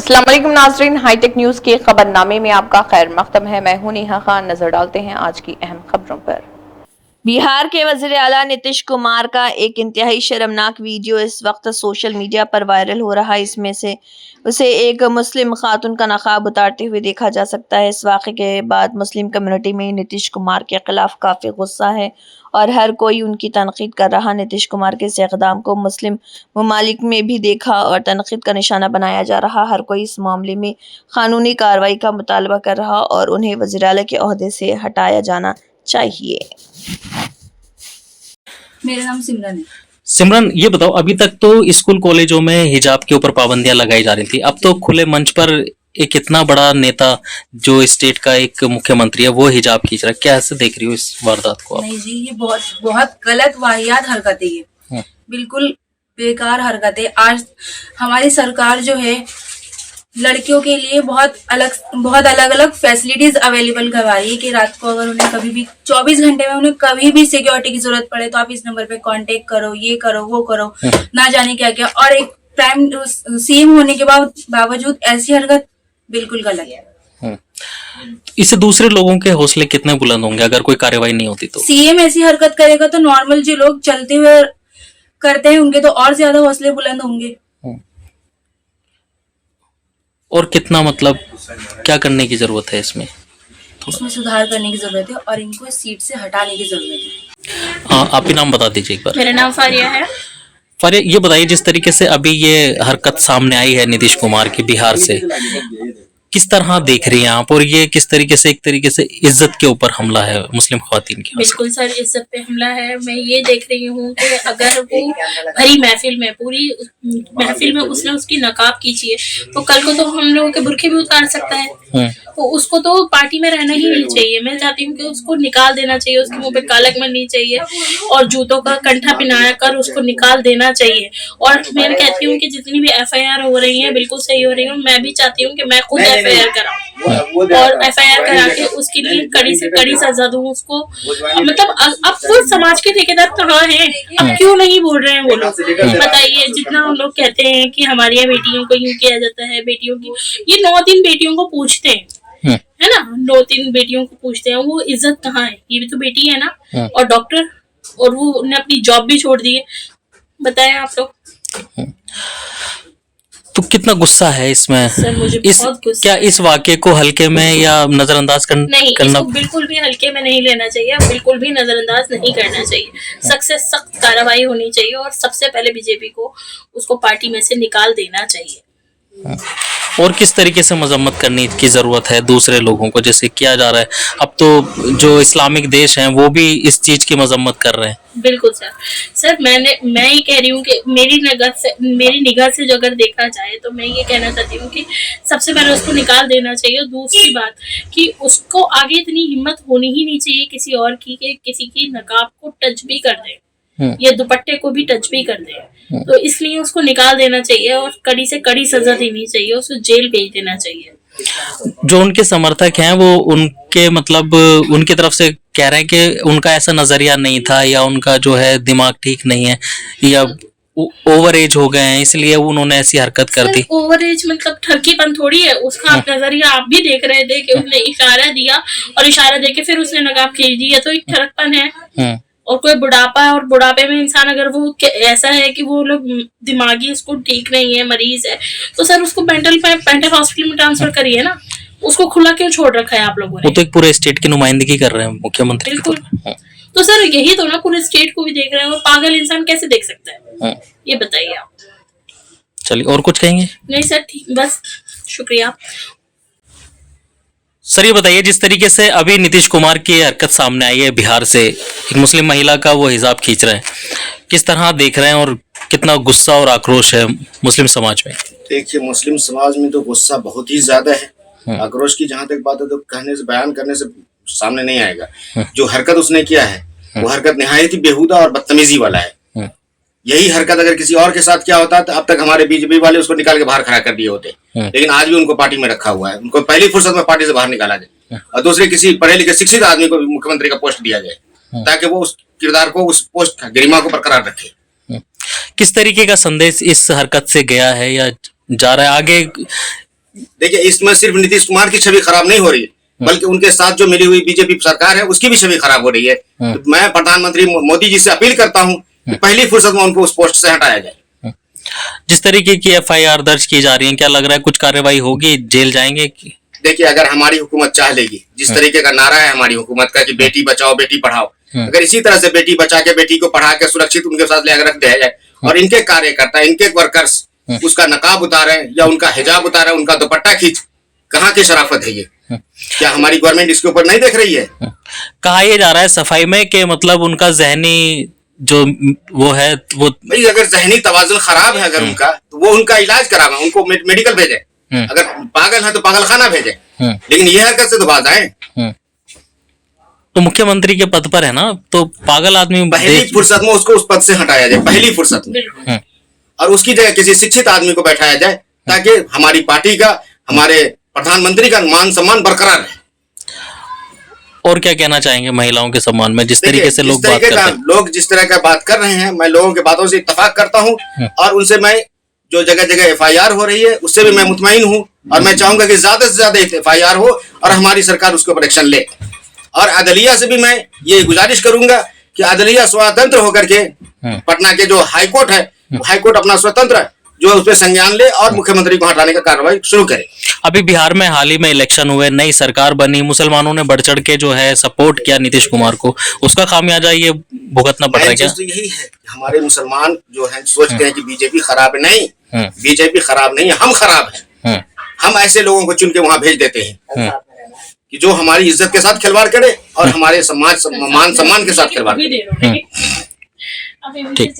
अस्सलाम वालेकुम नाज़रीन, हाईटेक न्यूज़ के खबरनामे में आपका खैर मक़दम है। मैं हूं नेहा खान। नजर डालते हैं आज की अहम खबरों पर। बिहार के वज़ीर आला नीतीश कुमार का एक इंतहाई शर्मनाक वीडियो इस वक्त सोशल मीडिया पर वायरल हो रहा है। इसमें से उसे एक मुस्लिम खातून का नकाब उतारते हुए देखा जा सकता है। इस वाक़े के बाद मुस्लिम कम्युनिटी में नीतीश कुमार के खिलाफ काफ़ी गुस्सा है और हर कोई उनकी तनकीद कर रहा। नीतीश कुमार के इस इक़दाम को मुस्लिम ममालिक में भी देखा और तनकीद का निशाना बनाया जा रहा। हर कोई इस मामले में कानूनी कार्रवाई का मुतालबा कर रहा और उन्हें वज़ीर आला के ओहदे से हटाया जाना चाहिए। मेरा नाम सिमरन है। सिमरन, ये बताओ, अभी तक तो स्कूल कॉलेजों में हिजाब के ऊपर पाबंदियां लगाई जा रही थी, अब तो खुले मंच पर एक इतना बड़ा नेता जो स्टेट का एक मुख्यमंत्री है वो हिजाब खींच रहा है। कैसे देख रही हो इस वारदात को आप? नहीं जी, ये बहुत बहुत गलत वाहियात हरकत है। ये बिल्कुल बेकार हरकत है। आज हमारी सरकार जो है लड़कियों के लिए बहुत अलग अलग फैसिलिटीज अवेलेबल करवा रही है कि रात को अगर उन्हें कभी भी 24 घंटे में उन्हें कभी भी सिक्योरिटी की जरूरत पड़े तो आप इस नंबर पे कांटेक्ट करो, ये करो, वो करो, ना जाने क्या क्या। और एक प्राइम सीएम होने के बावजूद ऐसी हरकत बिल्कुल गलत है। इससे दूसरे लोगों के हौसले कितने बुलंद होंगे अगर कोई कार्रवाई नहीं होती तो? सीएम ऐसी हरकत करेगा तो नॉर्मल जो लोग चलते हुए करते हैं उनके तो और ज्यादा हौसले बुलंद होंगे। और कितना, मतलब क्या करने की जरूरत है इसमें सुधार करने की जरूरत है और इनको इस सीट से हटाने की जरूरत है। हाँ, आप ही नाम बता दीजिए एक बार। मेरा नाम फारिया है। फारिया, ये बताइए, जिस तरीके से अभी ये हरकत सामने आई है नीतीश कुमार की बिहार से, किस तरह देख रही हैं आप, और ये किस तरीके से एक तरीके से इज्जत के ऊपर हमला है मुस्लिम ख्वातीन की? बिल्कुल सर, इज्जत पे हमला है। मैं ये देख रही हूँ कि अगर वो भरी महफिल में, पूरी महफिल में उसने उसकी नकाब खींची है तो कल को तो हम लोगों के बुरखे भी उतार सकता है। तो उसको तो पार्टी में रहना ही नहीं चाहिए। मैं चाहती हूँ कि उसको निकाल देना चाहिए, उसके मुंह पे कालक मरनी चाहिए और जूतों का कंठा पिनाया कर उसको निकाल देना चाहिए। और मैं कहती हूँ कि जितनी भी एफआईआर हो रही है बिल्कुल सही हो रही है। मैं भी चाहती हूँ कि मैं खुद एफआईआर कराऊं और एफआईआर करा के उसके लिए कड़ी से कड़ी सजा दूं उसको। मतलब अब वो समाज के ठेकेदार कहाँ हैं? अब क्यों नहीं बोल रहे हैं वो लोग? बताइए, जितना हम लोग कहते हैं कि हमारी बेटियों को यूं किया जाता है, बेटियों की ये 9 दिन बेटियों को पूछते हैं, है ना, 9 दिन बेटियों को पूछते हैं, वो इज्जत कहाँ है? ये भी तो बेटी है ना। और डॉक्टर, और वो उन्हें अपनी जॉब भी छोड़ दी है। बताएं आप लोग। तो कितना गुस्सा है इसमें? सर मुझे बहुत गुस्सा क्या इस वाक्य को हल्के में या नजरअंदाज नहीं, करना? इसको बिल्कुल भी हल्के में नहीं लेना चाहिए, बिल्कुल भी नजरअंदाज नहीं करना चाहिए। सख्त से सख्त कार्रवाई होनी चाहिए और सबसे पहले बीजेपी को उसको पार्टी में से निकाल देना चाहिए। और किस तरीके से मजम्मत करने की जरूरत है दूसरे लोगों को, जैसे किया जा रहा है? अब तो जो इस्लामिक देश हैं वो भी इस चीज की मजम्मत कर रहे हैं। बिल्कुल सर, मैं ये कह रही हूँ कि मेरी निगाह से जो अगर देखा जाए तो मैं ये कहना चाहती हूँ कि सबसे पहले उसको निकाल देना चाहिए। और दूसरी बात कि उसको आगे इतनी हिम्मत होनी ही नहीं चाहिए किसी और की कि किसी की नकाब को टच भी कर दे या दुपट्टे को भी टच भी कर दे। तो इसलिए उसको निकाल देना चाहिए और कड़ी से कड़ी सजा देनी चाहिए, उसको जेल भेज देना चाहिए। जो उनके समर्थक हैं वो उनके मतलब उनकी तरफ से कह रहे हैं कि उनका ऐसा नजरिया नहीं था, या उनका जो है दिमाग ठीक नहीं है, या ओवर एज हो गए हैं इसलिए उन्होंने ऐसी हरकत कर दी। ओवर एज मतलब ठरकीपन थोड़ी है उसका। आप नजरिया आप भी देख रहे थे कि उसने इशारा दिया और इशारा देके फिर उसने नकाब खींच दिया, तो एक ठरकपन है। और कोई बुढ़ापा है और बुढ़ापे में इंसान अगर वो ऐसा है कि वो लोग दिमागी उसको ठीक नहीं है, मरीज है, तो सर उसको मेंटल हॉस्पिटल में ट्रांसफर करिए ना। उसको खुला क्यों छोड़ रखा है आप लोगों ने? वो तो एक पूरे स्टेट की नुमाइंदगी कर रहे हैं मुख्यमंत्री। बिल्कुल। तो सर यही तो ना, पूरे स्टेट को भी देख रहे हैं और पागल इंसान कैसे देख सकता है? ये बताइए आप। चलिए, और कुछ कहेंगे? नहीं सर, ठीक, बस शुक्रिया। सर ये बताइए, जिस तरीके से अभी नीतीश कुमार की हरकत सामने आई है बिहार से, एक मुस्लिम महिला का वो हिजाब खींच रहे हैं, किस तरह देख रहे हैं और कितना गुस्सा और आक्रोश है मुस्लिम समाज में? देखिए, मुस्लिम समाज में तो गुस्सा बहुत ही ज्यादा है। आक्रोश की जहां तक बात है तो कहने से, बयान करने से सामने नहीं आएगा। जो हरकत उसने किया है वो हरकत निहायत ही बेहुदा और बदतमीजी वाला है। यही हरकत अगर किसी और के साथ क्या होता तो अब तक हमारे बीजेपी वाले उसको निकाल के बाहर खड़ा कर दिए होते। लेकिन आज भी उनको पार्टी में रखा हुआ है। उनको पहली फुर्सत में पार्टी से बाहर निकाला जाए और दूसरे किसी पढ़े लिखे शिक्षित आदमी को मुख्यमंत्री का पोस्ट दिया जाए ताकि वो उस किरदार को, उस पोस्ट गरिमा को बरकरार रखे। किस तरीके का संदेश इस हरकत से गया है या जा रहा है आगे? देखिए इसमें सिर्फ नीतीश कुमार की छवि खराब नहीं हो रही है, बल्कि उनके साथ जो मिली हुई बीजेपी सरकार है उसकी भी छवि खराब हो रही है। तो मैं प्रधानमंत्री मोदी जी से अपील करता हूं कि पहली फुर्सत में उनको उस पोस्ट से हटाया जाए। जिस तरीके की एफआईआर दर्ज की जा रही है, क्या लग रहा है कुछ कार्रवाई होगी, जेल जाएंगे? देखिए अगर हमारी हुकूमत चाह लेगी, जिस तरीके का नारा है हमारी हुकूमत का कि बेटी बचाओ बेटी पढ़ाओ, अगर इसी तरह से बेटी बचा के बेटी को पढ़ा के सुरक्षित उनके साथ ले रख दिया जाए और इनके कार्यकर्ता इनके वर्कर्स उसका नकाब उतारे या उनका हिजाब उतारे, उनका दुपट्टा खींच, कहाँ की शराफत है ये? क्या हमारी गवर्नमेंट इसके ऊपर नहीं देख रही है? कहा यह जा रहा है सफाई में कि मतलब उनका जहनी जो वो है वो भाई अगर जहनी तवाजुन खराब है अगर उनका, तो वो उनका इलाज करावे, उनको मेडिकल भेजे। अगर पागल है तो पागल खाना भेजे, लेकिन ये हरकत से तो बात आए। तो मुख्यमंत्री के पद पर है ना, तो पागल आदमी पहली फुर्सत में उसको उस पद से हटाया जाए, पहली फुर्सत में, और उसकी जगह किसी शिक्षित आदमी को बैठाया जाए ताकि हमारी पार्टी का, हमारे प्रधानमंत्री का मान सम्मान बरकरार रहे। और क्या कहना चाहेंगे महिलाओं के सम्मान में, जिस तरीके से लोग बात करते हैं? लोग जिस तरह का बात कर रहे हैं, मैं लोगों की बातों से इत्तेफाक करता हूं और उनसे मैं जो जगह जगह एफआईआर हो रही है उससे भी मैं मुतमईन हूं और मैं चाहूंगा कि ज्यादा से ज्यादा एफआईआर हो और हमारी सरकार उसके ऊपर एक्शन ले। और अदलिया से भी मैं ये गुजारिश करूंगा कि अदलिया स्वतंत्र होकर के, पटना के जो हाईकोर्ट है, हाईकोर्ट अपना स्वतंत्र जो उस पर संज्ञान ले और मुख्यमंत्री को हटाने का कार्रवाई शुरू करे। अभी बिहार में हाल ही में इलेक्शन हुए, नई सरकार बनी, मुसलमानों ने बढ़ चढ़ के जो है सपोर्ट किया नीतीश कुमार को, उसका खामियाजा ये भुगतना पड़ रहा है क्या? तो यही है, हमारे मुसलमान जो है सोचते हैं कि बीजेपी खराब है। नहीं, बीजेपी खराब नहीं है, हम खराब है। हम ऐसे लोगों को चुन के वहां भेज देते हैं कि जो हमारी इज्जत के साथ खिलवाड़ करे और हमारे समाज मान सम्मान के साथ खिलवाड़ करे। ठीक।